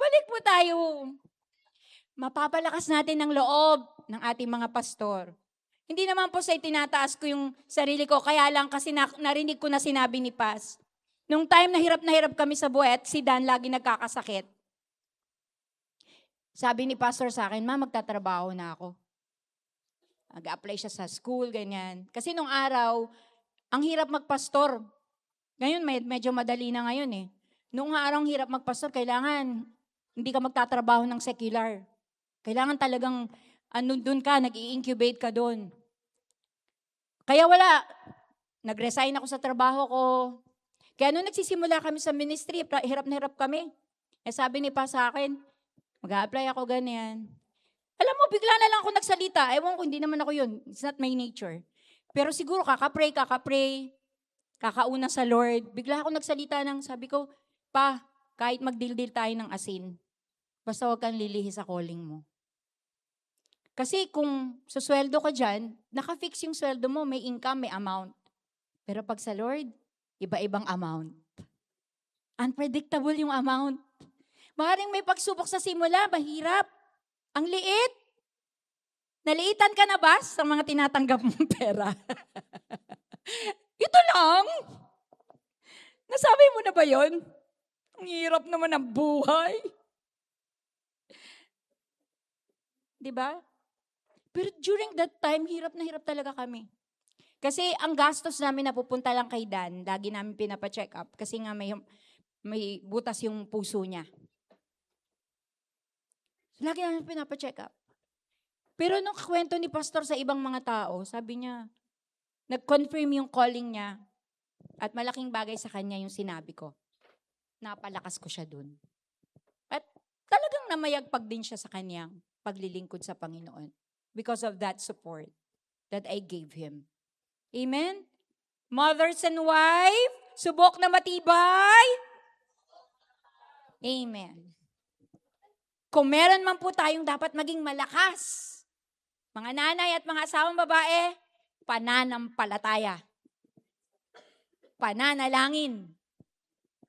Balik po tayo. Mapapalakas natin ang loob ng ating mga pastor. Hindi naman po sa itinataas ko yung sarili ko, kaya lang kasi narinig ko na sinabi ni Paz. Nung time na hirap kami sa buhay at si Dan lagi nagkakasakit. Sabi ni pastor sa akin, Ma, magtatrabaho na ako. Mag-apply siya sa school, ganyan. Kasi nung araw, ang hirap magpastor. Ngayon, medyo madali na ngayon eh. Noong araw, ang hirap magpastor, kailangan hindi ka magtatrabaho ng secular. Kailangan talagang doon ka, nag-i-incubate ka doon. Kaya wala. Nag-resign ako sa trabaho ko. Kaya nung nagsisimula kami sa ministry, hirap na hirap kami. Eh sabi ni Pa sa akin, mag-a-apply ako ganyan. Alam mo, bigla na lang ako nagsalita. Ewan ko, hindi naman ako yun. It's not my nature. Pero siguro kakapray, kakauna sa Lord. Bigla ako nagsalita ng sabi ko, Pa, kahit magdildil tayo ng asin, basta huwag kang lilihis sa calling mo. Kasi kung susweldo ka dyan, naka-fix yung sweldo mo, may income, may amount. Pero pag sa Lord, iba-ibang amount. Unpredictable yung amount. Maaaring may pagsubok sa simula, mahirap. Ang liit. Naliitan ka na ba sa mga tinatanggap mong pera? Ito lang. Nasabi mo na ba yon? Ang hirap naman ang buhay. Diba? Pero during that time, hirap na hirap talaga kami. Kasi ang gastos namin napupunta lang kay Dan, lagi namin pinapa-check up kasi nga may butas yung puso niya. Lagi namin pinapa-check up. Pero nung kwento ni pastor sa ibang mga tao, sabi niya, nag-confirm yung calling niya at malaking bagay sa kanya yung sinabi ko. Napalakas ko siya dun. At talagang namayagpag din siya sa kanyang paglilingkod sa Panginoon because of that support that I gave him. Amen? Mothers and wife, subok na matibay. Amen. Kung meron man po tayong dapat maging malakas, mga nanay at mga asawang babae, pananampalataya. Pananalangin.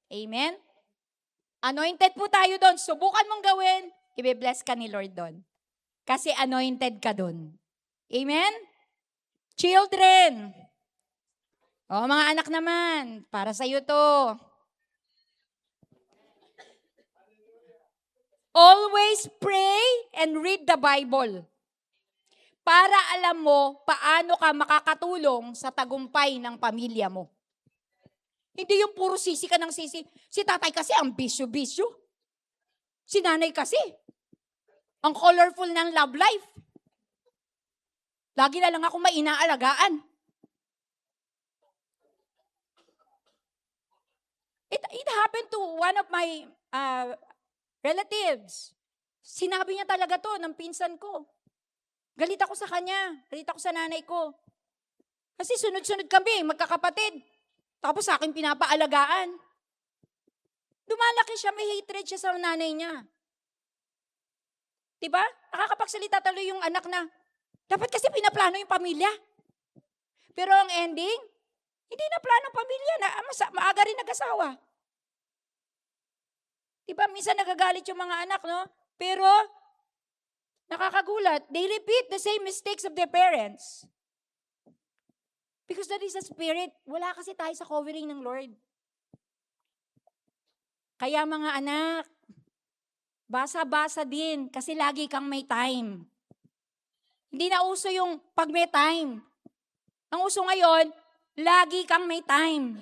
Amen? Anointed po tayo doon. Subukan mong gawin, i-bless ka ni Lord doon. Kasi anointed ka doon. Amen? Children. O mga anak naman, para sa iyo to. Always pray and read the Bible. Para alam mo paano ka makakatulong sa tagumpay ng pamilya mo. Hindi yung puro sisi ka ng sisi. Si tatay kasi ang bisyo-bisyo. Si nanay kasi, ang colorful ng love life. Lagi na lang ako may inaalagaan. It happened to one of my relatives. Sinabi niya talaga to ng pinsan ko. Galit ako sa kanya. Galit ako sa nanay ko. Kasi sunod-sunod kami, magkakapatid. Tapos sa akin pinapaalagaan. Lumalaki siya, may hatred siya sa nanay niya. Diba? Nakakapagsalita tuloy yung anak na, dapat kasi pinaplano yung pamilya. Pero ang ending, hindi na plano ang pamilya, maaga rin nag-asawa. Diba? Minsan nagagalit yung mga anak, no? Pero, nakakagulat, they repeat the same mistakes of their parents. Because that is a spirit. Wala kasi tayo sa covering ng Lord. Kaya mga anak, basa-basa din kasi lagi kang may time. Hindi na uso yung pag may time. Ang uso ngayon, lagi kang may time.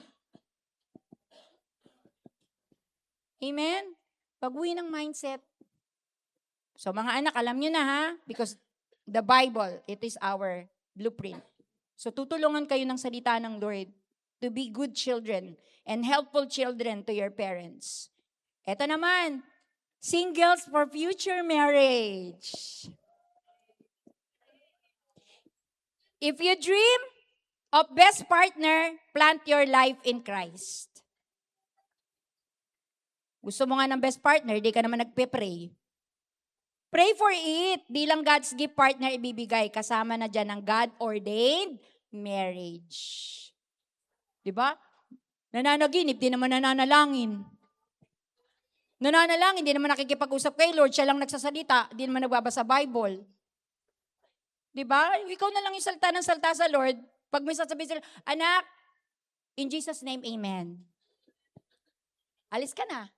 Amen? Pag-uwi ng mindset. So mga anak, alam nyo na ha, because the Bible, it is our blueprint. So tutulungan kayo ng salita ng Lord to be good children and helpful children to your parents. Ito naman, singles for future marriage. If you dream of best partner, plant your life in Christ. Gusto mo nga ng best partner, di ka naman nagpe-pray. Pray for it. Di lang God's gift partner ibibigay. Kasama na dyan ang God-ordained marriage. Di ba? Nananaginip, di naman nananalangin. Nananalang, hindi naman nakikipag-usap kay Lord, siya lang nagsasalita, hindi naman nagbabasa Bible. Di ba? Ikaw na lang yung salta ng salta sa Lord. Pag may sasabihin sila, anak, in Jesus' name, amen. Alis ka na.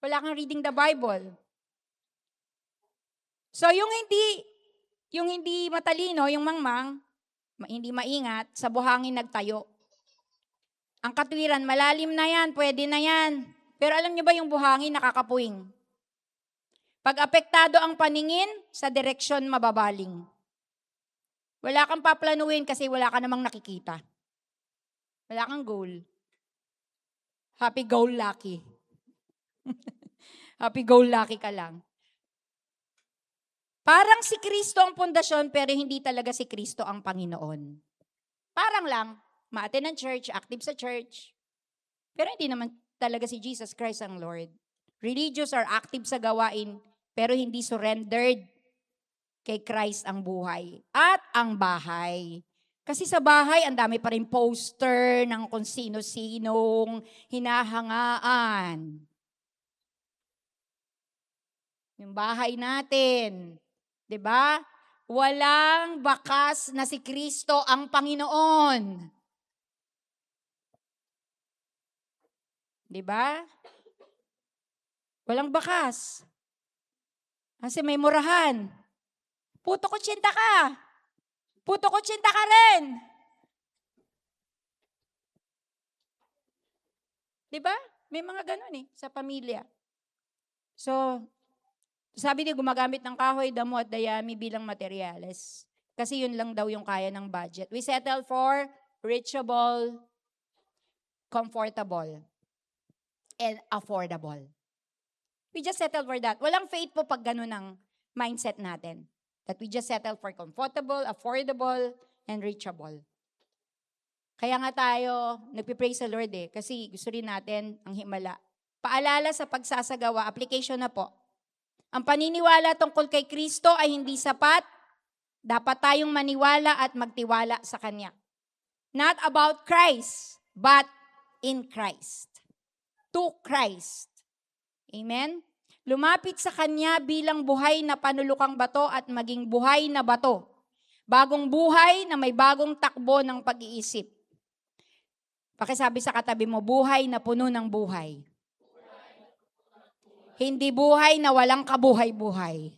Wala kang reading the Bible. So yung hindi matalino, yung mangmang, hindi maingat, sa buhangin nagtayo. Ang katwiran, malalim na yan, pwede na yan. Pero alam niyo ba yung buhangin nakakapuwing? Pag apektado ang paningin, sa direksyon mababaling. Wala kang paplanuin kasi wala ka namang nakikita. Wala kang goal. Happy go lucky. Happy go lucky ka lang. Parang si Kristo ang pundasyon pero hindi talaga si Kristo ang Panginoon. Parang lang, ma-attend ng church, active sa church. Pero hindi naman talaga si Jesus Christ ang Lord. Religious or active sa gawain pero hindi surrendered kay Christ ang buhay at ang bahay. Kasi sa bahay, ang dami pa rin poster ng kung sino-sinong hinahangaan. Yung bahay natin, 'di ba? Walang bakas na si Kristo ang Panginoon. 'Di ba? Walang bakas. Kasi may murahan. Puto ko 80 ka. Puto ko 80 ka rin. 'Di ba? May mga ganun sa pamilya. So, sabi niya gumagamit ng kahoy, damo at dayami bilang materyales. Kasi yun lang daw yung kaya ng budget. We settle for reachable, comfortable, and affordable. We just settle for that. Walang faith po pag ganun ang mindset natin. That we just settle for comfortable, affordable, and reachable. Kaya nga tayo, nagpipraise sa Lord kasi gusto rin natin ang himala. Paalala sa pagsasagawa, application na po. Ang paniniwala tungkol kay Kristo ay hindi sapat. Dapat tayong maniwala at magtiwala sa Kanya. Not about Christ, but in Christ. To Christ. Amen? Lumapit sa Kanya bilang buhay na panulukang bato at maging buhay na bato. Bagong buhay na may bagong takbo ng pag-iisip. Pakisabi sa katabi mo, buhay na puno ng buhay. Hindi buhay na walang kabuhay-buhay.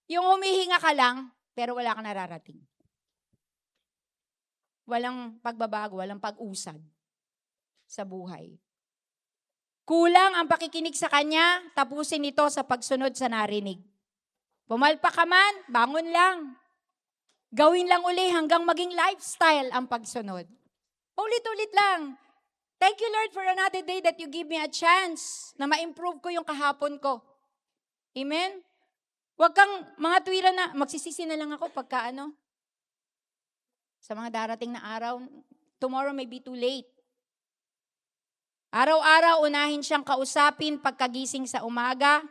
Yung humihinga ka lang, pero wala kang nararating. Walang pagbabago, walang pag-usad sa buhay. Kulang ang pakikinig sa Kanya, tapusin ito sa pagsunod sa narinig. Pumalpak ka man, bangon lang. Gawin lang uli hanggang maging lifestyle ang pagsunod. Ulit-ulit lang. Thank you, Lord, for another day that you give me a chance na ma-improve ko yung kahapon ko. Amen? Huwag kang mga tuwiran na, magsisisi na lang ako pagka sa mga darating na araw, tomorrow may be too late. Araw-araw, unahin siyang kausapin pagkagising sa umaga.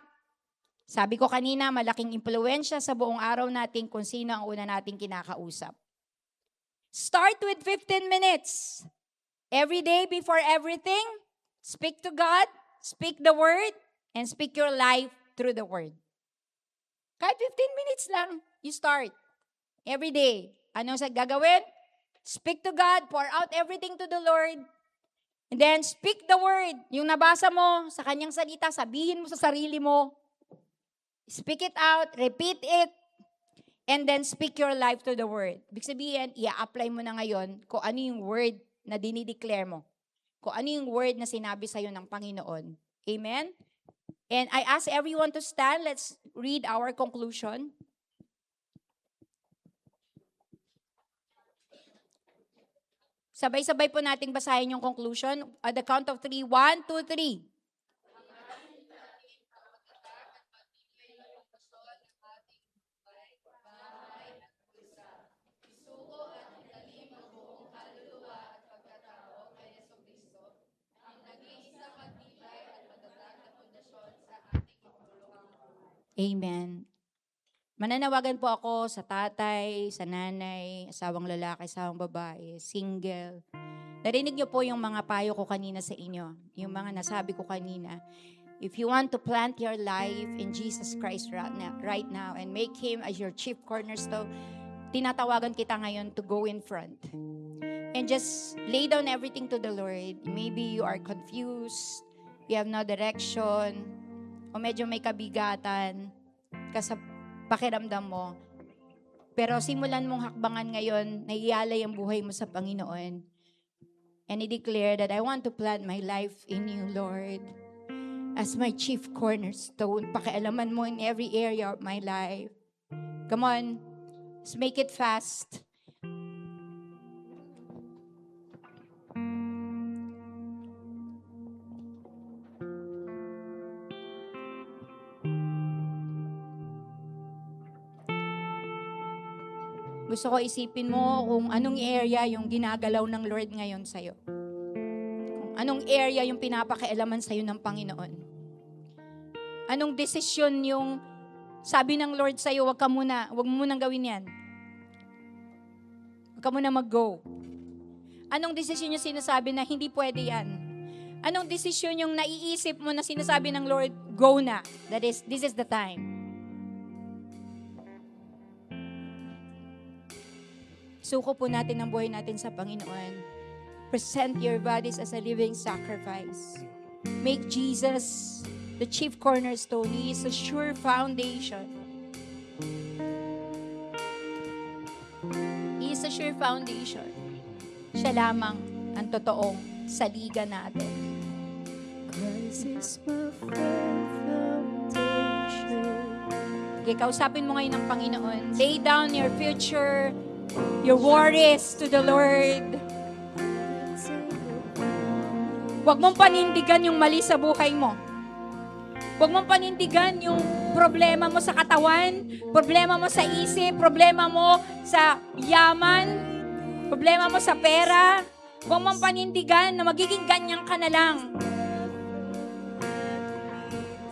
Sabi ko kanina, malaking impluwensya sa buong araw natin kung sino ang una nating kinakausap. Start with 15 minutes. Every day before everything, speak to God, speak the Word, and speak your life through the Word. Kahit 15 minutes lang, you start. Every day. Ano sa gagawin? Speak to God, pour out everything to the Lord, and then speak the Word. Yung nabasa mo sa Kanyang salita, sabihin mo sa sarili mo. Speak it out, repeat it, and then speak your life to the Word. Ibig sabihin, i-apply mo na ngayon kung ano yung Word na dinideclare mo. Kung ano yung Word na sinabi sa'yo ng Panginoon. Amen? And I ask everyone to stand. Let's read our conclusion. Sabay-sabay po nating basahin yung conclusion. At the count of 3, 1, 2, 3. Amen. Mananawagan po ako sa tatay, sa nanay, asawang lalaki, asawang babae, single, Narinig niyo po yung mga payo ko kanina sa inyo, yung mga nasabi ko kanina. If you want to plant your life in Jesus Christ right now and make Him as your chief cornerstone, tinatawagan kita ngayon to go in front. And just lay down everything to the Lord. Maybe you are confused, you have no direction, o medyo may kabigatan ka sa pakiramdam mo. Pero simulan mong hakbangan ngayon na ialay ang buhay mo sa Panginoon. And I-declare that I want to plant my life in you, Lord, as my chief cornerstone. Pakialaman mo in every area of my life. Come on, let's make it fast. Gusto ko isipin mo kung anong area yung ginagalaw ng Lord ngayon sa'yo. Kung anong area yung pinapakialaman sa'yo ng Panginoon. Anong desisyon yung sabi ng Lord sa'yo, wag mo munang gawin yan. Wag ka muna mag-go. Anong desisyon yung sinasabi na hindi pwede yan? Anong desisyon yung naiisip mo na sinasabi ng Lord, go na. This is the time. Suko po natin ang buhay natin sa Panginoon. Present your bodies as a living sacrifice. Make Jesus the chief cornerstone. He is a sure foundation. He is a sure foundation. Siya lamang ang totoong saligan natin. Christ is my firm foundation. Okay, kausapin mo ngayon ng Panginoon. Lay down your future, your worries to the Lord. Huwag mong panindigan yung mali sa buhay mo. Huwag mong panindigan yung problema mo sa katawan, problema mo sa isip, problema mo sa yaman, problema mo sa pera. Huwag mong panindigan na magiging ganyan ka na lang.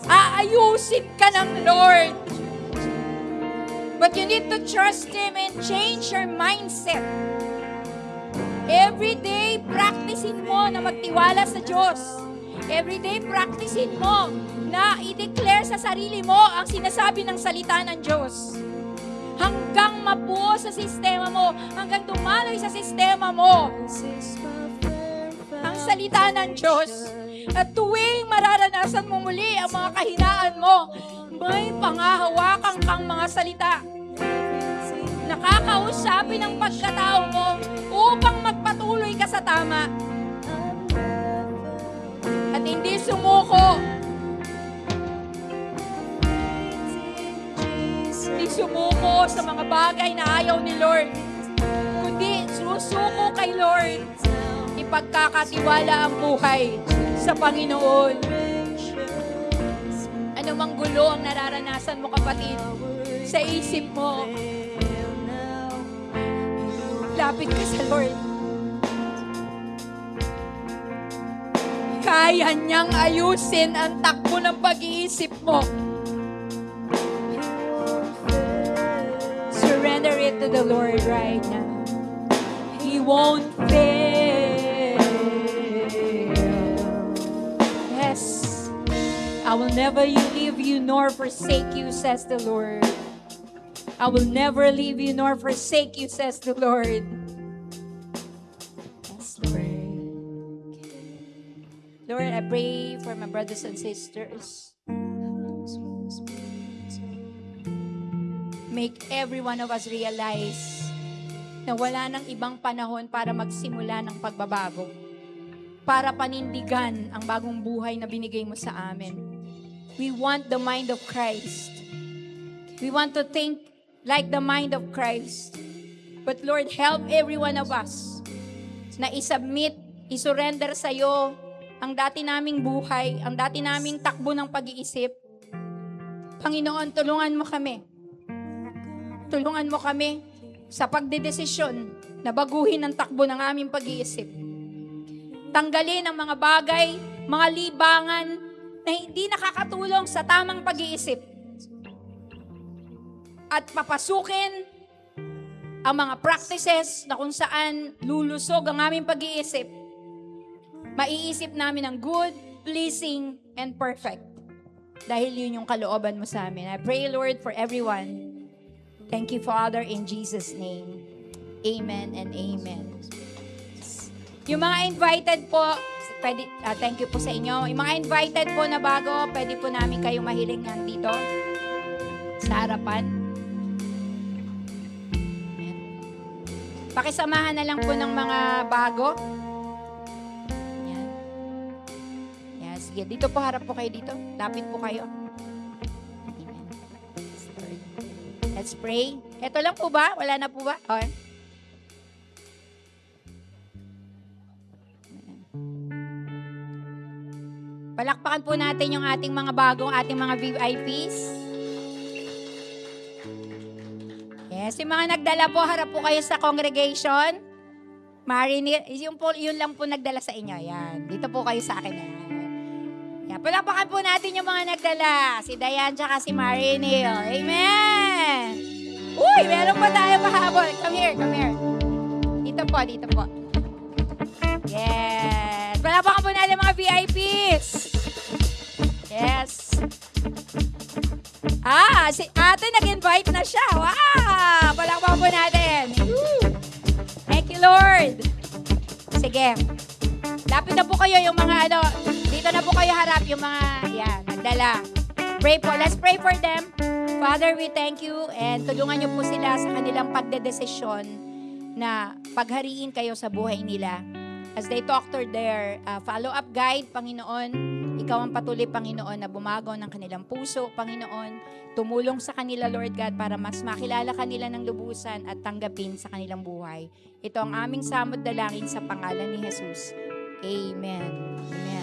Aayusin ka ng Lord. But you need to trust Him and change your mindset. Every day, practicein mo na magtiwala sa Diyos. Every day, practicein mo na i-declare sa sarili mo ang sinasabi ng salita ng Diyos. Hanggang mabuo sa sistema mo, hanggang dumaloy sa sistema mo ang salita ng Diyos. At tuwing mararanasan mo muli ang mga kahinaan mo, may pangahawakan kang mga salita. Nakakausapin ang pagkatao mo upang magpatuloy ka sa tama. At hindi sumuko. Hindi sumuko sa mga bagay na ayaw ni Lord. Kundi susuko kay Lord. Ipagkakatiwala ang buhay sa Panginoon. Ano mang gulo ang nararanasan mo, kapatid, sa isip mo, lapit ka sa Lord. Kaya niyang ayusin ang takbo ng pag-iisip mo. Surrender it to the Lord right now. He won't fail. Yes. I will never leave you nor forsake you, says the Lord. I will never leave you nor forsake you, says the Lord. Yes, Lord. Lord, I pray for my brothers and sisters. Make every one of us realize na wala nang ibang panahon para magsimula ng pagbabago. Para panindigan ang bagong buhay na binigay mo sa amin. We want the mind of Christ. We want to think like the mind of Christ. But Lord, help every one of us na isubmit, isurrender sa iyo ang dati naming buhay, ang dati naming takbo ng pag-iisip. Panginoon, tulungan mo kami. Tulungan mo kami sa pagdedesisyon na baguhin ang takbo ng aming pag-iisip. Tanggalin ang mga bagay, mga libangan na hindi nakakatulong sa tamang pag-iisip. At papasukin ang mga practices na kung saan lulusog ang aming pag-iisip, maiisip namin ang good, pleasing, and perfect. Dahil yun yung kalooban mo sa amin. I pray, Lord, for everyone. Thank you, Father, in Jesus' name. Amen and amen. Yung mga invited po, pwede, thank you po sa inyo. Yung mga invited po na bago, pwede po namin kayong mahilingan dito sa harapan. Ayan. Pakisamahan na lang po ng mga bago. Ayan. Ayan, sige, dito po, harap po kayo dito. Lapit po kayo. Amen. Let's pray. Ito lang po ba? Wala na po ba? Okay. Palakpakan po natin yung ating mga bagong, ating mga VIPs. Yes, yung mga nagdala po, harap po kayo sa congregation. Yun lang po nagdala sa inyo. Yan, dito po kayo sa akin. Yan, palakpakan po natin yung mga nagdala. Si Dayan tsaka si Marinil. Amen! Uy, meron pa tayo pahabol. Come here, come here. Dito po, dito po. Yes. Palakpakan po natin mga VIPs. Yes. Si ate nag-invite na siya. Wow! Palakpakan po natin. Woo! Thank you, Lord. Sige. Lapit na po kayo yung mga dito na po kayo harap yung mga, nagdala. Pray po. Let's pray for them. Father, we thank you and tulungan niyo po sila sa kanilang pagdedesisyon na paghariin kayo sa buhay nila. As they talk to their follow-up guide, Panginoon, ikaw ang patuloy, Panginoon, na bumagaw ng kanilang puso, Panginoon. Tumulong sa kanila, Lord God, para mas makilala kanila ng lubusan at tanggapin sa kanilang buhay. Ito ang aming samot dalangin sa pangalan ni Jesus. Amen. Amen.